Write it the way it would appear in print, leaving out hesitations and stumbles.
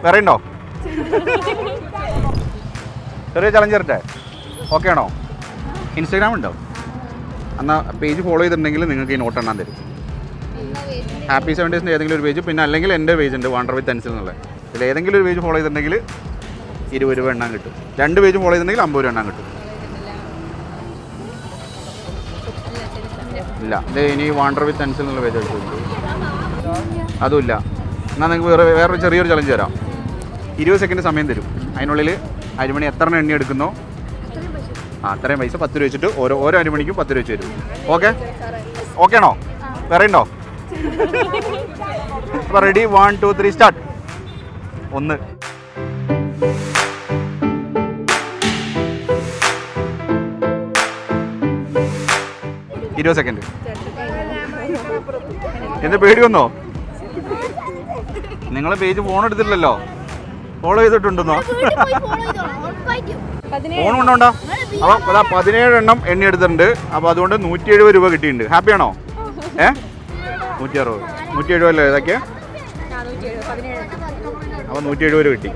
വേറെ ഉണ്ടോ? ചെറിയ ചലഞ്ച് തരട്ടെ? ഓക്കെ ആണോ? ഇൻസ്റ്റാഗ്രാം ഉണ്ടോ? എന്നാൽ പേജ് ഫോളോ ചെയ്തിട്ടുണ്ടെങ്കിൽ നിങ്ങൾക്ക് ഈ നോട്ട് എണ്ണാൻ തരും. ഹാപ്പി 7 ഡേയ്സിൻ്റെ ഏതെങ്കിലും ഒരു പേജ്, പിന്നെ അല്ലെങ്കിൽ എൻ്റെ പേജ് ഉണ്ട് വാണ്ടർ വിത്ത് പെൻസിൽ എന്നുള്ള. ഇതിൽ ഏതെങ്കിലും ഒരു പേജ് ഫോളോ ചെയ്തിട്ടുണ്ടെങ്കിൽ 20 രൂപ എണ്ണാൻ കിട്ടും. 2 പേജ് ഫോളോ ചെയ്തിട്ടുണ്ടെങ്കിൽ 50 രൂപ എണ്ണാൻ കിട്ടും. ഇല്ല, ഇത് ഇനി വാണ്ടർ വിത്ത് പെൻസിൽ എന്നുള്ള പേജ് എടുത്തു. അതുമില്ല. എന്നാൽ നിങ്ങൾക്ക് വേറൊരു ചെറിയൊരു ചലഞ്ച് തരാം. 20 സെക്കൻഡ് സമയം തരും. അതിനുള്ളിൽ അരിമണി എത്ര എണ്ണി എടുക്കുന്നോ അത്രയും പൈസ 10 രൂപ വെച്ചിട്ട് ഓരോ അരിമണിക്കും 10 രൂപ വെച്ച് തരും. ഓക്കെ? ഓക്കെ ആണോ? വേറെ ഉണ്ടോ? അപ്പോൾ റെഡി, 1 2 3 സ്റ്റാർട്ട്. 1 20 സെക്കൻഡ്. എന്ത് പേടി വന്നോ? നിങ്ങൾ പേജ് ഫോൺ എടുത്തിട്ടില്ലല്ലോ, ഫോളോ ചെയ്തിട്ടുണ്ടെന്നോ? ഫോൺ കൊണ്ടോണ്ടോ? അപ്പോൾ അതാ 17 എണ്ണം എണ്ണി എടുത്തിട്ടുണ്ട്. അപ്പോൾ അതുകൊണ്ട് 170 രൂപ കിട്ടിയിട്ടുണ്ട്. ഹാപ്പിയാണോ? 160 170 അല്ലേ ഇതൊക്കെ? അപ്പോൾ 170 രൂപ കിട്ടി.